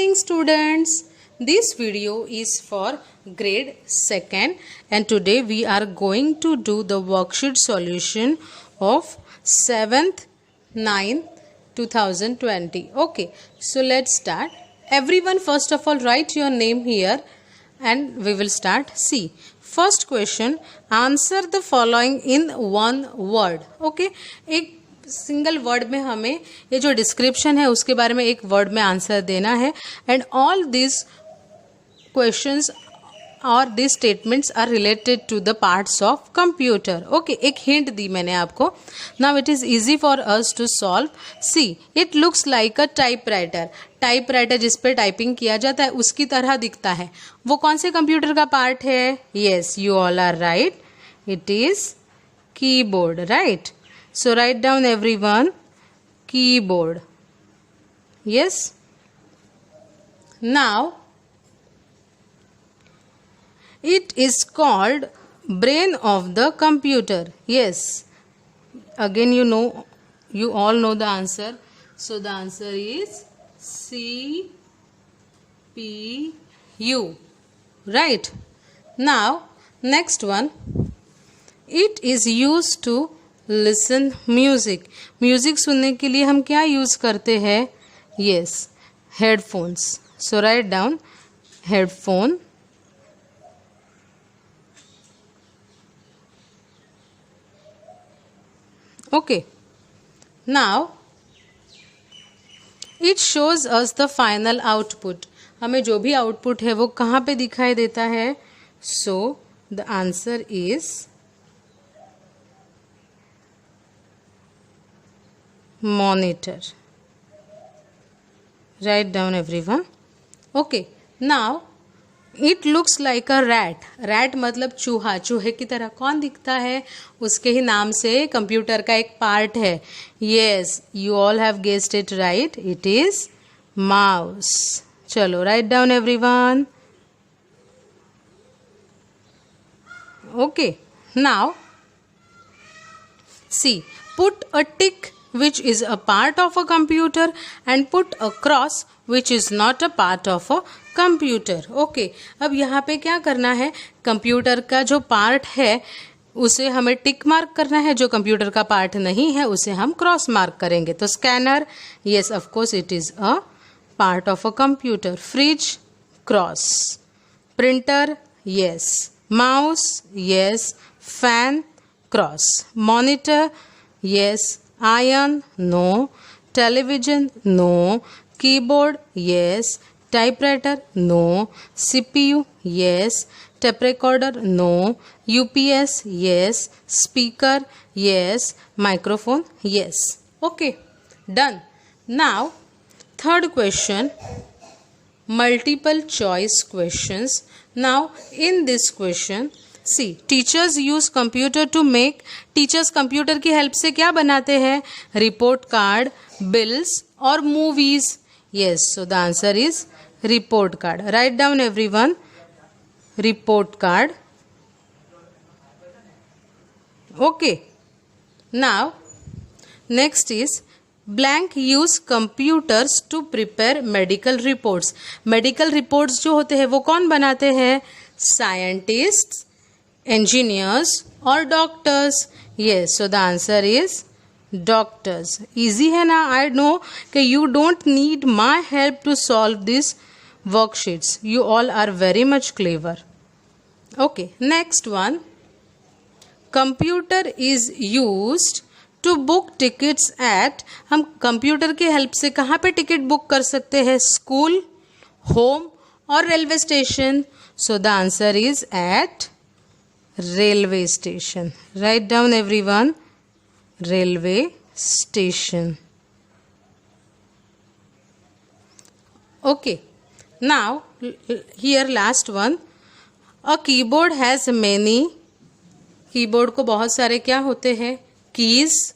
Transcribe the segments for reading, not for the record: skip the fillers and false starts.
evening students. This video is for grade 2nd and today we are going to do the worksheet solution of 7th 9th 2020. Okay, so let's start. Everyone first of all write your name here and we will start. See, first question, answer the following in one word. Okay, एक single word में हमें ये जो description है उसके बारे में एक वर्ड में आंसर देना है एंड ऑल दिस क्वेश्चंस और this statements are related to the parts of computer. Okay, एक हिंट दी मैंने आपको. Now it is easy for us to solve. See, it looks like a typewriter. Typewriter जिस पे typing किया जाता है उसकी तरह दिखता है. वो कौन से कंप्यूटर का पार्ट है? Yes, you all are right, it is keyboard. Right, so write down everyone, keyboard. Yes, now it is called brain of the computer. Yes, again you know, you all know the answer, so the answer is CPU. Right, now next one, it is used to listen music. Music सुनने के लिए हम क्या use करते हैं? Yes, headphones. So write down headphone. Okay, now it shows us the final output. हमें जो भी आउटपुट है वो कहाँ पे दिखाई देता है? सो the answer is monitor. Write down everyone. Okay, now it looks like a rat. rat मतलब चूहा. चूहे की तरह कौन दिखता है? उसके ही नाम से कंप्यूटर का एक पार्ट है. yes, you all have guessed it right, it is mouse. चलो write down everyone. Okay, now see, put a tick which is a part of a computer and put a cross which is not a part of a computer. Okay, अब यहाँ पे क्या करना है? Computer का जो part है उसे हमें टिक मार्क करना है, जो कंप्यूटर का पार्ट नहीं है उसे हम क्रॉस मार्क करेंगे. तो scanner, yes of course it is a part of a computer. Fridge, cross. Printer, yes. Mouse, yes. Fan, cross. Monitor, yes. Iron, no. Television, no. Keyboard, yes. Typewriter, no. CPU, yes. Tape recorder, no. UPS, yes. Speaker, yes. Microphone, yes. Okay, done. Now third question, multiple choice questions. Now in this question, see, teachers use computer to make. Teachers computer की help से क्या बनाते हैं? Report card, bills और movies. Yes, so the answer is report card. Write down everyone, report card. Okay, now next is blank use computers to prepare medical reports. Medical reports जो होते हैं वो कौन बनाते हैं? Scientists, engineers or doctors. yes, so the answer is doctors. easy है ना? I know कि you don't need my help to solve these worksheets. you all are very much clever. okay, next one, computer is used to book tickets at. हम computer की help से कहाँ पे ticket book कर सकते हैं? School, home और railway station. so the answer is at railway station. Write down everyone, railway station. Okay, now here last one, a keyboard has many. Keyboard को बहुत सारे क्या होते हैं? कीज,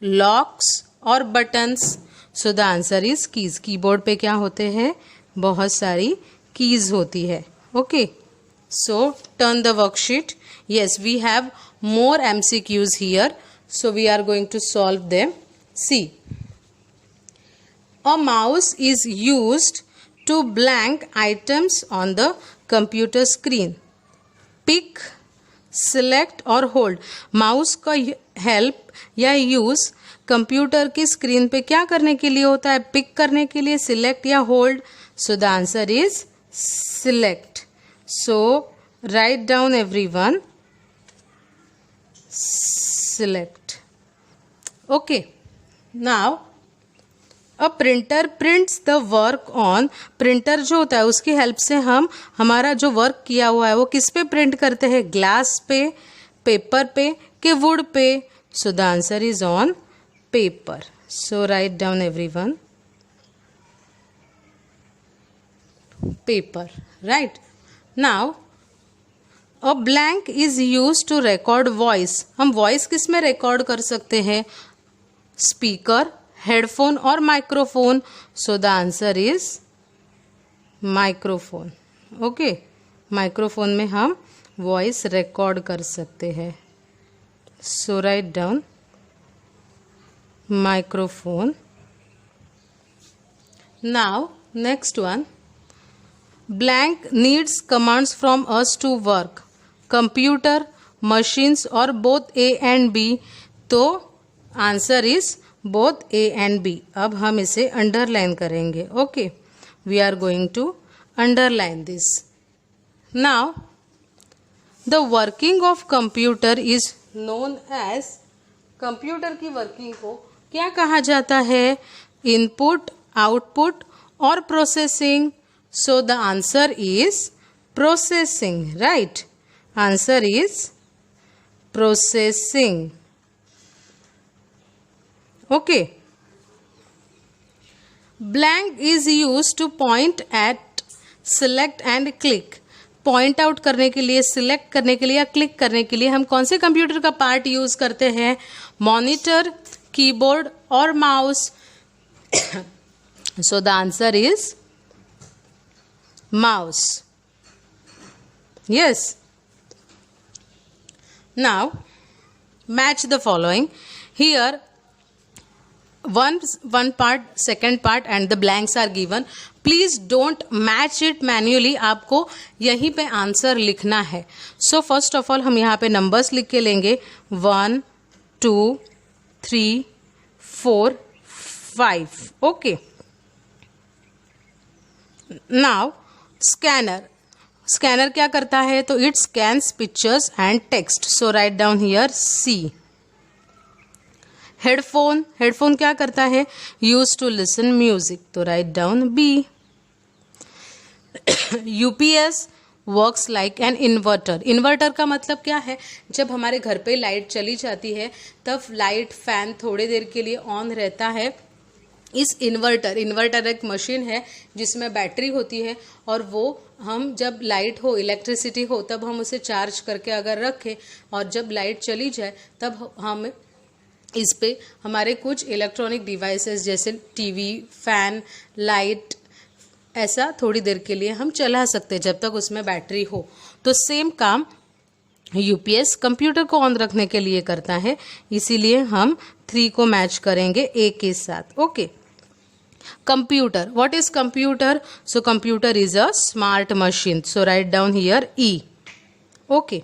लॉक्स और buttons. So the answer is keys. Keyboard पे क्या होते हैं? बहुत सारी कीज होती है. Okay, so turn the worksheet. yes, we have more MCQs here, so we are going to solve them. See, a mouse is used to blank items on the computer screen. Pick, select और hold. Mouse का help या use computer की screen पे क्या करने के लिए होता है? पिक करने के लिए, सिलेक्ट या hold. So the answer is select. So write down everyone, select. Okay, now a printer prints the work on. Printer जो होता है उसकी हेल्प से हम हमारा जो वर्क किया हुआ है वो किस पे प्रिंट करते हैं? ग्लास पे, पेपर पे कि वुड पे? So the answer is on paper. So write down everyone, paper. Right. Now a blank is use to record voice. हम वॉइस किस में रिकॉर्ड कर सकते हैं? स्पीकर, हेडफोन और microphone. So the answer is microphone. Okay, microphone में हम voice record कर सकते हैं. So write down microphone. Now next one, blank needs commands from us to work. Computer, machines और बोथ ए एंड बी. तो answer is both A and B. अब हम इसे अंडरलाइन करेंगे. Okay, we are going to underline this. Now the working of computer is known as. Computer की working को क्या कहा जाता है? इनपुट, आउटपुट और processing. So the answer is processing, right? Answer is processing. Okay. Blank is used to point at, select and click. Point out करने के लिए, सिलेक्ट करने के लिए या क्लिक करने के लिए हम कौन से कंप्यूटर का पार्ट यूज करते हैं? मॉनिटर, कीबोर्ड और mouse. So the answer is mouse. Yes. Now match the following. Here one part, second part and the blanks are given. Please don't match it manually. आपको यहीं पे answer लिखना है. So first of all हम यहाँ पे numbers लिख के लेंगे. 1 2 3 4 5. Okay. Now scanner. स्कैनर क्या करता है? तो it scans pictures and text. So write down here C. Headphone. Headphone क्या करता है? Use to listen music. तो write down B. UPS works like an inverter. Inverter का मतलब क्या है? जब हमारे घर पे लाइट चली जाती है तब लाइट, फैन थोड़ी देर के लिए ऑन रहता है. इस इन्वर्टर एक मशीन है जिसमें बैटरी होती है और वो हम जब लाइट हो, इलेक्ट्रिसिटी हो तब हम उसे चार्ज करके अगर रखें और जब लाइट चली जाए तब हम इस पे हमारे कुछ इलेक्ट्रॉनिक डिवाइसेस जैसे टीवी, फैन, लाइट ऐसा थोड़ी देर के लिए हम चला सकते हैं जब तक उसमें बैटरी हो. तो सेम काम यूपीएस कंप्यूटर को ऑन रखने के लिए करता है. इसीलिए हम 3 को मैच करेंगे ए के साथ. Okay. Computer. What is computer? So computer is a smart machine. So write down here E. Okay.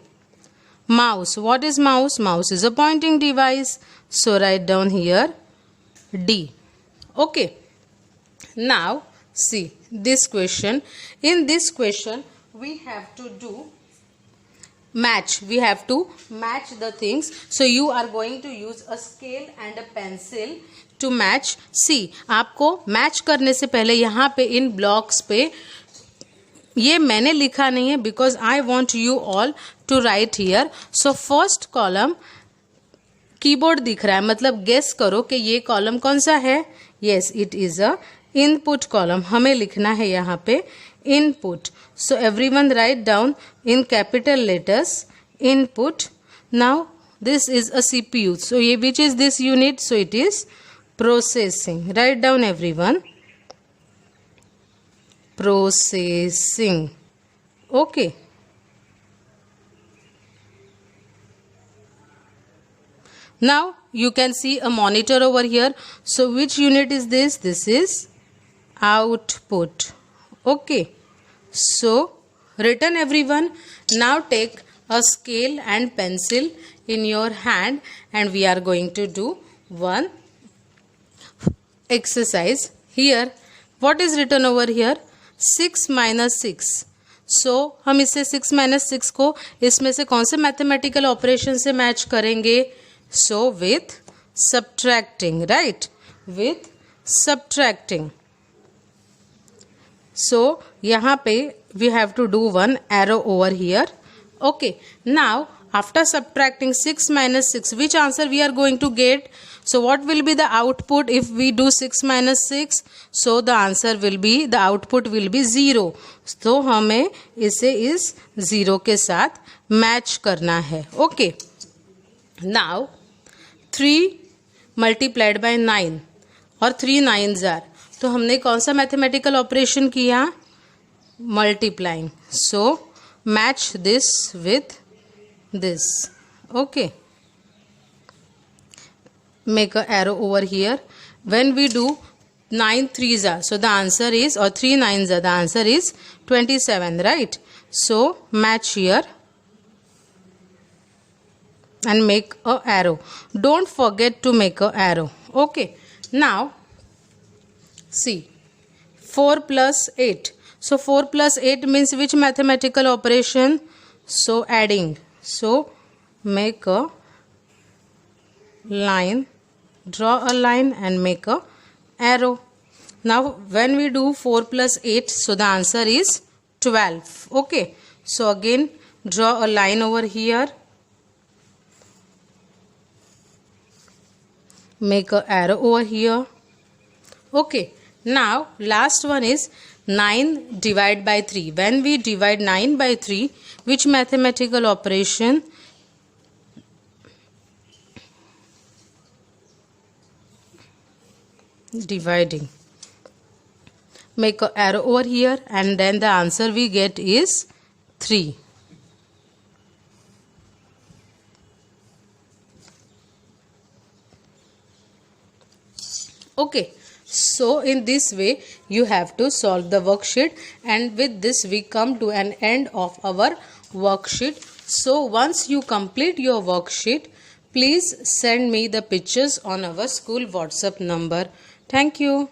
Mouse. What is mouse? Mouse is a pointing device. So write down here D. Okay. Now see this question. In this question we have to do match. We have to match the things. So you are going to use a scale and a pencil to match. See, आपको match करने से पहले यहाँ पे इन blocks पे, ये मैंने लिखा नहीं है because I want you all to write here. So first column keyboard दिख रहा है, मतलब गेस करो कि ये कॉलम कौन सा है. Yes, it is a input column. हमें लिखना है यहाँ पे input. So everyone write down in capital letters input. Now this is a CPU. सो ये which is this unit? So it is processing. Write down everyone. Processing. Okay. Now you can see a monitor over here. So which unit is this? This is output. Okay, so written everyone. Now take a scale and pencil in your hand and we are going to do one exercise. Here what is written over here? 6 minus 6. सो हम इससे 6 minus 6 को इसमें से कौन से mathematical operation से match करेंगे? So with subtracting, right, with subtracting. सो यहाँ पे we have to do one arrow over here. Okay, now after subtracting 6 minus 6, which answer we are going to get? So what will be the output if we do 6 minus 6? So the answer will be, the output will be 0. So हमें इसे इस 0 के साथ match करना है. Okay, now 3 multiplied by 9 और 3 9s are, तो हमने कौन सा मैथमेटिकल ऑपरेशन किया? Multiplying. So match this with this. Okay, make a arrow over here. When we do 9 3s are, so the answer is, or 3 9s are, the answer is 27, right? So match here and make a arrow. Don't forget to make a arrow. Okay, now see, 4 plus 8. So 4 plus 8 means which mathematical operation? So adding. So make a line, draw a line and make a arrow. Now when we do 4 plus 8, so the answer is 12. Okay, so again draw a line over here, make a arrow over here. Okay, now last one is 9 divided by 3. When we divide 9 by 3, which mathematical operation? Dividing. Make an arrow over here and then the answer we get is 3. Okay, so in this way you have to solve the worksheet, and with this we come to an end of our worksheet. So once you complete your worksheet, please send me the pictures on our school WhatsApp number. Thank you.